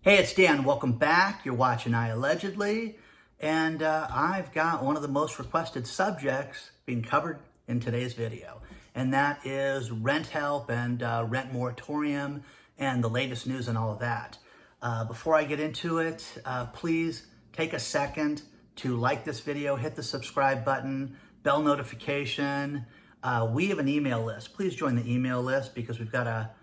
Hey, it's Dan. Welcome back. You're watching iAllegedly, and I've got one of the most requested subjects being covered in today's video, and that is rent help and rent moratorium and the latest news and all of that. Before I get into it, please take a second to like this video, hit the subscribe button, bell notification. We have an email list. Please join the email list because we've got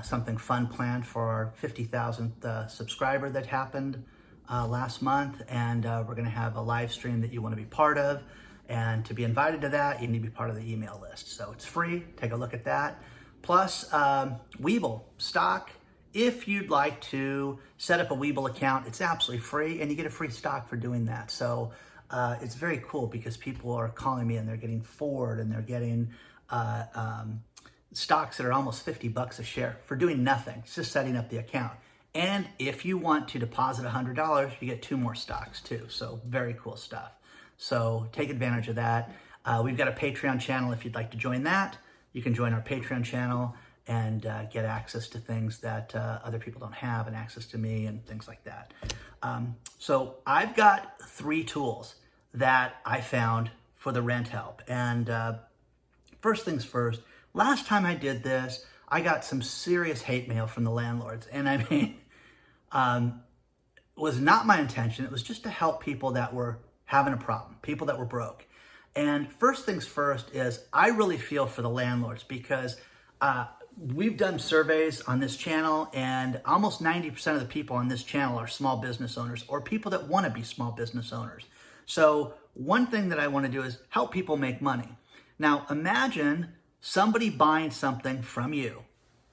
something fun planned for our 50,000th subscriber that happened last month, and we're going to have a live stream that you want to be part of. And to be invited to that, you need to be part of the email list. So it's free. Take a look at that. Plus, Webull stock. If you'd like to set up a Webull account, it's absolutely free, and you get a free stock for doing that. So it's very cool because people are calling me and they're getting Ford and they're getting stocks that are almost $50 a share for doing nothing. It's just setting up the account. And if you want to deposit $100, you get 2 more stocks too. So very cool stuff. So take advantage of that. We've got a Patreon channel. If you'd like to join that, you can join our Patreon channel and get access to things that other people don't have, and access to me and things like that. So I've got 3 tools that I found for the rent help. And first things first, last time I did this, I got some serious hate mail from the landlords. And I mean, it was not my intention. It was just to help people that were having a problem, people that were broke. And first things first is I really feel for the landlords because we've done surveys on this channel, and almost 90% of the people on this channel are small business owners or people that want to be small business owners. So one thing that I want to do is help people make money. Now imagine somebody buying something from you,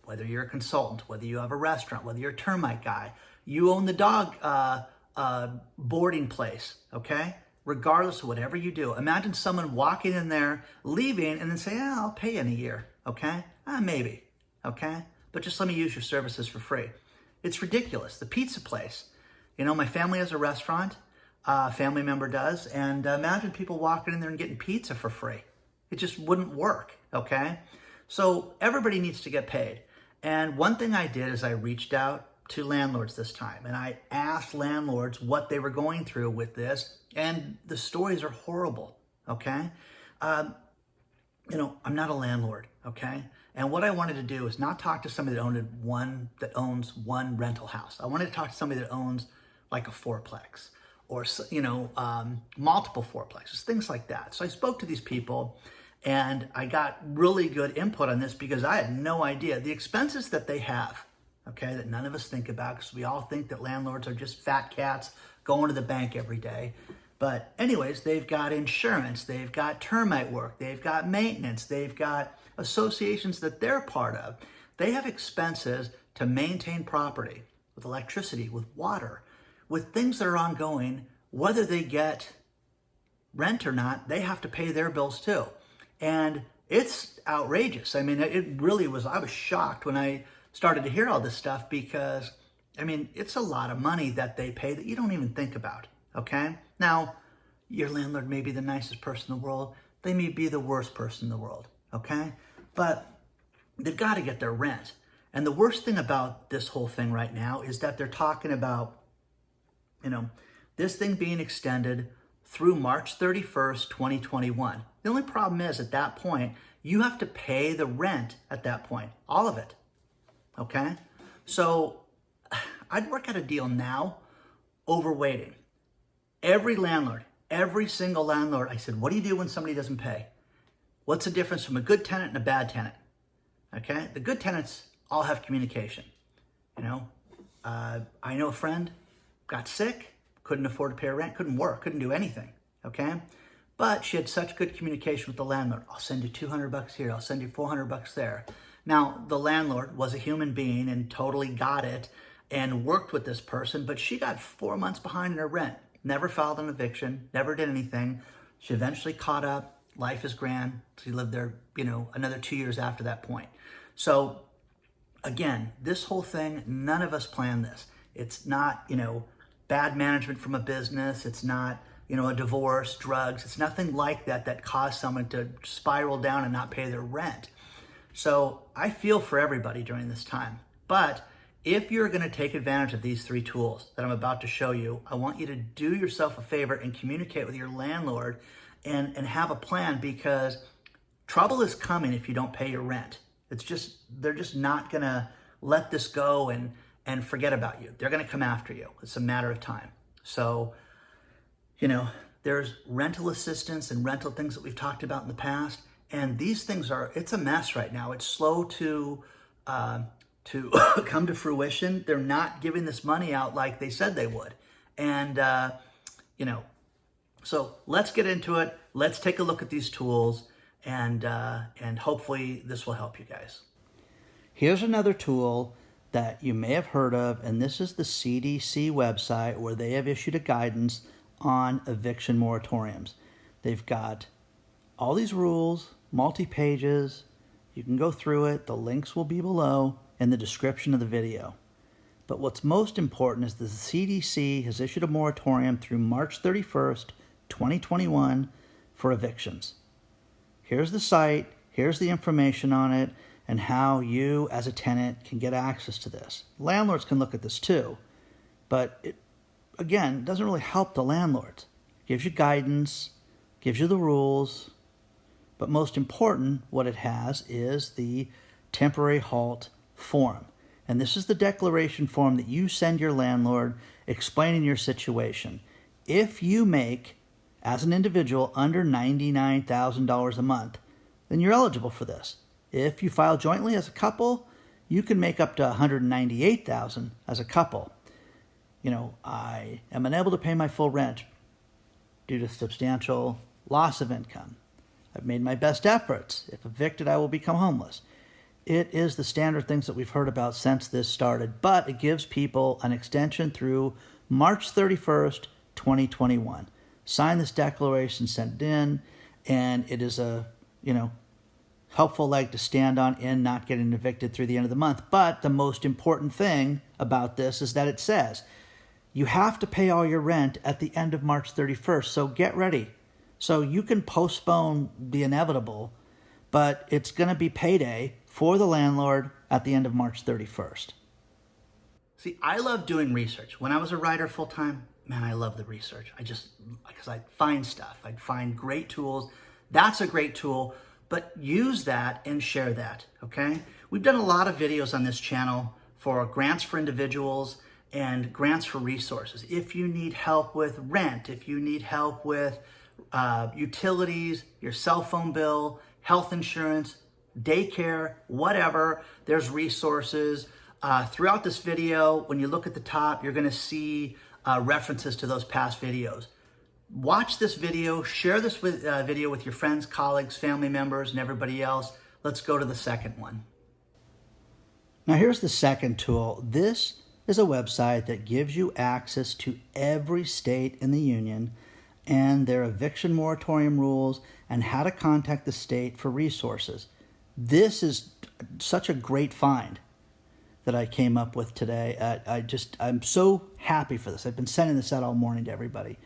whether you're a consultant, whether you have a restaurant, whether you're a termite guy, you own the dog boarding place, okay? Regardless of whatever you do, imagine someone walking in there, leaving, and then saying, oh, I'll pay you in a year, okay? Maybe, okay? But just let me use your services for free. It's ridiculous. The pizza place, you know, my family has a restaurant, a family member does, and imagine people walking in there and getting pizza for free. It just wouldn't work, okay? So everybody needs to get paid. And one thing I did is I reached out to landlords this time, and I asked landlords what they were going through with this, and the stories are horrible, okay? You know, I'm not a landlord, okay? And what I wanted to do is not talk to somebody that owns one rental house. I wanted to talk to somebody that owns like a fourplex or, you know, multiple fourplexes, things like that. So I spoke to these people, and I got really good input on this because I had no idea the expenses that they have, okay, that none of us think about because we all think that landlords are just fat cats going to the bank every day. But anyways, they've got insurance, they've got termite work, they've got maintenance, they've got associations that they're part of. They have expenses to maintain property with electricity, with water, with things that are ongoing. Whether they get rent or not, they have to pay their bills too. And it's outrageous. I mean, it really was, I was shocked when I started to hear all this stuff because, I mean, it's a lot of money that they pay that you don't even think about, okay? Now, your landlord may be the nicest person in the world. They may be the worst person in the world, okay? But they've got to get their rent. And the worst thing about this whole thing right now is that they're talking about, you know, this thing being extended through March 31st, 2021. The only problem is at that point, you have to pay the rent at that point, all of it, okay? So I'd work out a deal now over waiting. Every landlord, every single landlord, I said, what do you do when somebody doesn't pay? What's the difference from a good tenant and a bad tenant? Okay, the good tenants all have communication. You know, I know a friend got sick, couldn't afford to pay her rent, couldn't work, couldn't do anything, okay? But she had such good communication with the landlord. I'll send you $200 here, I'll send you $400 there. Now, the landlord was a human being and totally got it and worked with this person, but she got 4 months behind in her rent, never filed an eviction, never did anything. She eventually caught up, life is grand. She lived there, you know, another 2 years after that point. So again, this whole thing, none of us planned this. It's not, you know, bad management from a business. It's not, you know, a divorce, drugs. It's nothing like that that caused someone to spiral down and not pay their rent. So I feel for everybody during this time. But If you're going to take advantage of these 3 tools that I'm about to show you, I want you to do yourself a favor and communicate with your landlord and have a plan, because trouble is coming if you don't pay your rent. They're just not going to let this go and forget about you. They're going to come after you. It's a matter of time. So, there's rental assistance and rental things that we've talked about in the past. And these things it's a mess right now. It's slow to come to fruition. They're not giving this money out like they said they would. And, so let's get into it. Let's take a look at these tools, and hopefully this will help you guys. Here's another tool that you may have heard of, and this is the CDC website, where they have issued a guidance on eviction moratoriums. They've got all these rules, multi-pages. You can go through it. The links will be below in the description of the video. But what's most important is that the CDC has issued a moratorium through March 31st, 2021 for evictions. Here's the site, here's the information on it, and how you as a tenant can get access to this. Landlords can look at this too, but it, again, doesn't really help the landlords. It gives you guidance, gives you the rules, but most important, what it has is the temporary halt form. And this is the declaration form that you send your landlord explaining your situation. If you make, as an individual, under $99,000 a month, then you're eligible for this. If you file jointly as a couple, you can make up to $198,000 as a couple. I am unable to pay my full rent due to substantial loss of income. I've made my best efforts. If evicted, I will become homeless. It is the standard things that we've heard about since this started, but it gives people an extension through March 31st, 2021. Sign this declaration, send it in, and it is a, helpful leg to stand on in not getting evicted through the end of the month. But the most important thing about this is that it says you have to pay all your rent at the end of March 31st, so get ready. So you can postpone the inevitable, but it's going to be payday for the landlord at the end of March 31st. See, I love doing research. When I was a writer full-time, man, I love the research. Because I'd find stuff. I'd find great tools. That's a great tool, but use that and share that, okay? We've done a lot of videos on this channel for grants for individuals and grants for resources. If you need help with rent, if you need help with utilities, your cell phone bill, health insurance, daycare, whatever, there's resources. Throughout this video, when you look at the top, you're gonna see references to those past videos. Watch this video, share this video with your friends, colleagues, family members, and everybody else. Let's go to the second one. Now here's the second tool. This is a website that gives you access to every state in the union and their eviction moratorium rules and how to contact the state for resources. This is such a great find that I came up with today. I'm so happy for this. I've been sending this out all morning to everybody.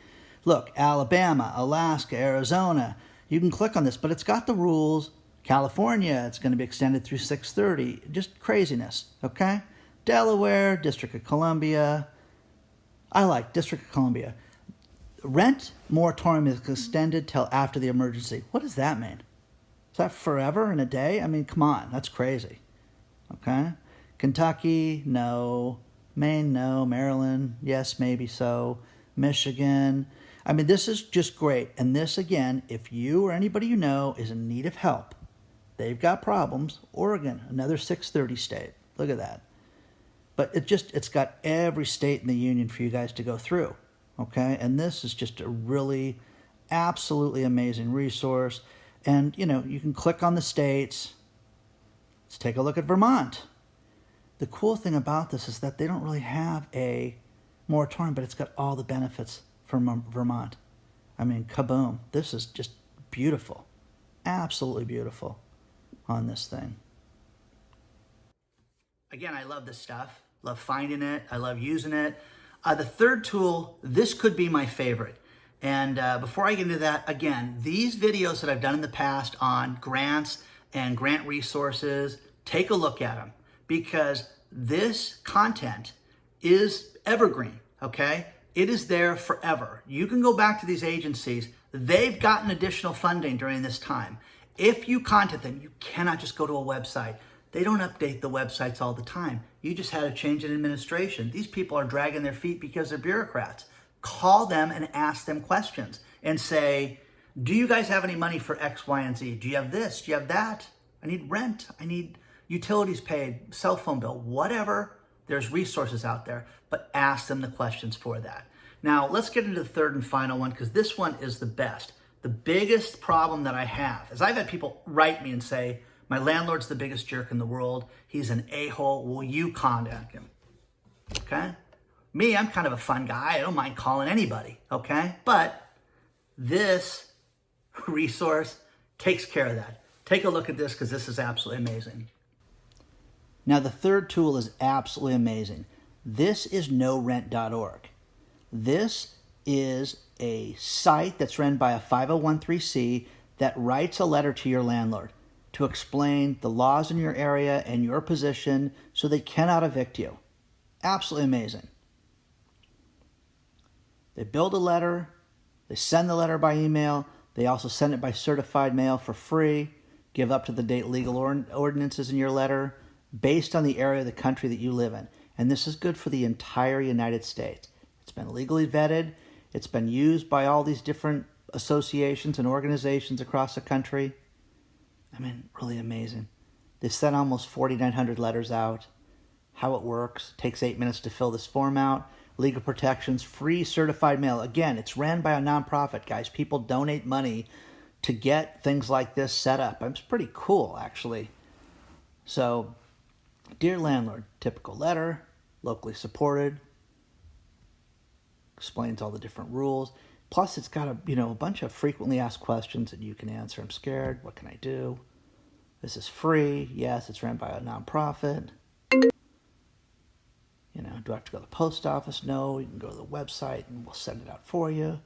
Look, Alabama, Alaska, Arizona, you can click on this, but it's got the rules. California, it's going to be extended through 6/30. Just craziness, okay? Delaware, District of Columbia. I like District of Columbia. Rent moratorium is extended till after the emergency. What does that mean? Is that forever and a day? I mean, come on, that's crazy, okay? Kentucky, no. Maine, no. Maryland, yes, maybe so. Michigan. I mean, this is just great. And this, again, if you or anybody you know is in need of help, they've got problems. Oregon, another 6/30 state. Look at that. But it's got every state in the union for you guys to go through, okay? And this is just a really absolutely amazing resource. And, you can click on the states. Let's take a look at Vermont. The cool thing about this is that they don't really have a moratorium, but it's got all the benefits from Vermont. I mean, kaboom. This is just beautiful. Absolutely beautiful on this thing. Again, I love this stuff. Love finding it. I love using it. The third tool, this could be my favorite. And before I get into that, again, these videos that I've done in the past on grants and grant resources, take a look at them, because this content is evergreen, okay? It is there forever. You can go back to these agencies. They've gotten additional funding during this time. If you contact them, you cannot just go to a website. They don't update the websites all the time. You just had a change in administration. These people are dragging their feet because they're bureaucrats. Call them and ask them questions and say, do you guys have any money for X, Y, and Z? Do you have this? Do you have that? I need rent. I need utilities paid, cell phone bill, whatever. There's resources out there, but ask them the questions for that. Now, let's get into the third and final one, because this one is the best. The biggest problem that I have is I've had people write me and say, my landlord's the biggest jerk in the world. He's an a-hole. Will you contact him? Okay? Me, I'm kind of a fun guy. I don't mind calling anybody, okay? But this resource takes care of that. Take a look at this, because this is absolutely amazing. Now, the third tool is absolutely amazing. This is norent.org. This is a site that's run by a 501(c) that writes a letter to your landlord to explain the laws in your area and your position so they cannot evict you. Absolutely amazing. They build a letter, they send the letter by email, they also send it by certified mail for free, give up to the date legal ordinances in your letter based on the area of the country that you live in. And this is good for the entire United States. It's been legally vetted. It's been used by all these different associations and organizations across the country. I mean, really amazing. They've sent almost 4,900 letters out. How it works, takes 8 minutes to fill this form out. Legal protections, free certified mail. Again, it's ran by a nonprofit, guys. People donate money to get things like this set up. It's pretty cool, actually. So, dear landlord, typical letter, locally supported, explains all the different rules. Plus, it's got a bunch of frequently asked questions that you can answer. I'm scared. What can I do? This is free. Yes, it's ran by a nonprofit. Do I have to go to the post office? No. You can go to the website and we'll send it out for you.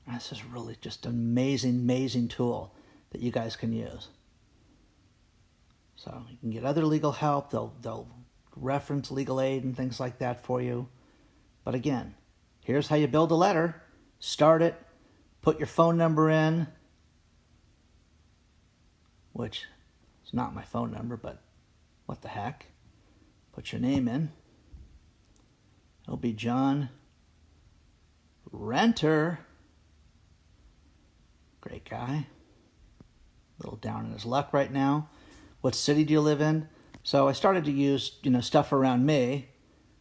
And this is really just an amazing, amazing tool that you guys can use. So you can get other legal help. They'll reference legal aid and things like that for you. But again, here's how you build a letter. Start it. Put your phone number in, which is not my phone number, but what the heck. Put your name in. It'll be John Renter. Great guy. A little down in his luck right now. What city do you live in? So I started to use, stuff around me,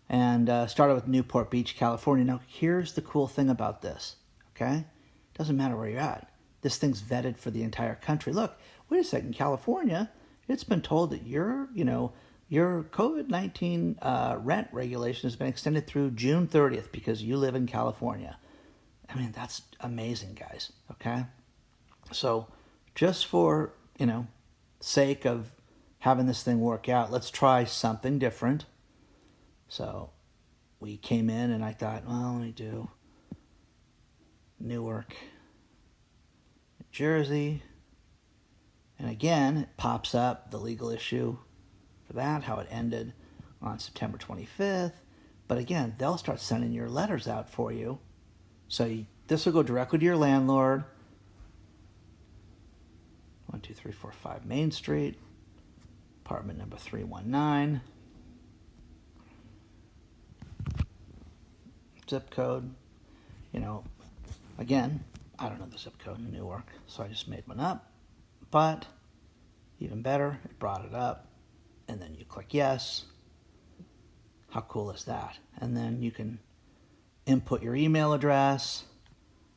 and started with Newport Beach, California. Now, here's the cool thing about this, okay? Doesn't matter where you're at. This thing's vetted for the entire country. Look, wait a second, California, it's been told that your COVID-19 rent regulation has been extended through June 30th because you live in California. I mean, that's amazing, guys, okay? So just for, sake of having this thing work out, let's try something different. So we came in and I thought, well, let me do Newark, New Jersey. And again, it pops up the legal issue for that, how it ended on September 25th. But again, they'll start sending your letters out for you. So this will go directly to your landlord. 12345 Main Street, apartment number 319. Zip code, again, I don't know the zip code in Newark, so I just made one up. But even better, it brought it up, and then you click yes. How cool is that? And then you can input your email address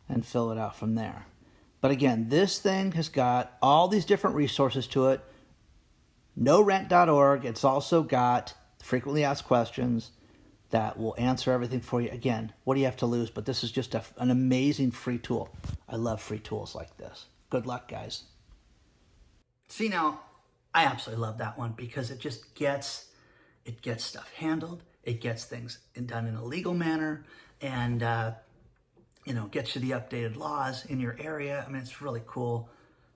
and fill it out from there. But again, this thing has got all these different resources to it. norent.org. It's also got frequently asked questions that will answer everything for you. Again, what do you have to lose? But this is just an amazing free tool. I love free tools like this. Good luck, guys. See, now, I absolutely love that one because it just gets stuff handled. It gets things done in a legal manner, and gets you the updated laws in your area. I mean, it's really cool.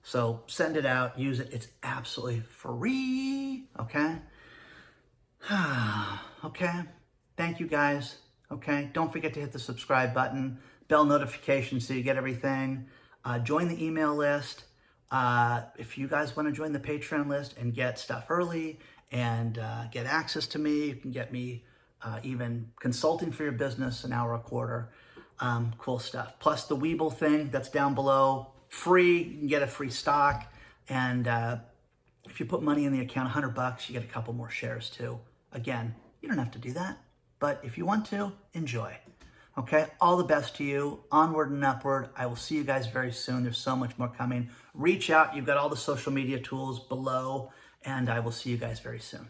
So send it out, use it. It's absolutely free, okay? Okay. Thank you guys. Okay. Don't forget to hit the subscribe button, bell notification so you get everything. Join the email list. If you guys want to join the Patreon list and get stuff early and get access to me, you can get me even consulting for your business, an hour a quarter. Cool stuff. Plus the Webull thing that's down below, free. You can get a free stock. And if you put money in the account, $100, you get a couple more shares too. Again, you don't have to do that, but if you want to, enjoy. Okay, all the best to you. Onward and upward. I will see you guys very soon. There's so much more coming. Reach out. You've got all the social media tools below, and I will see you guys very soon.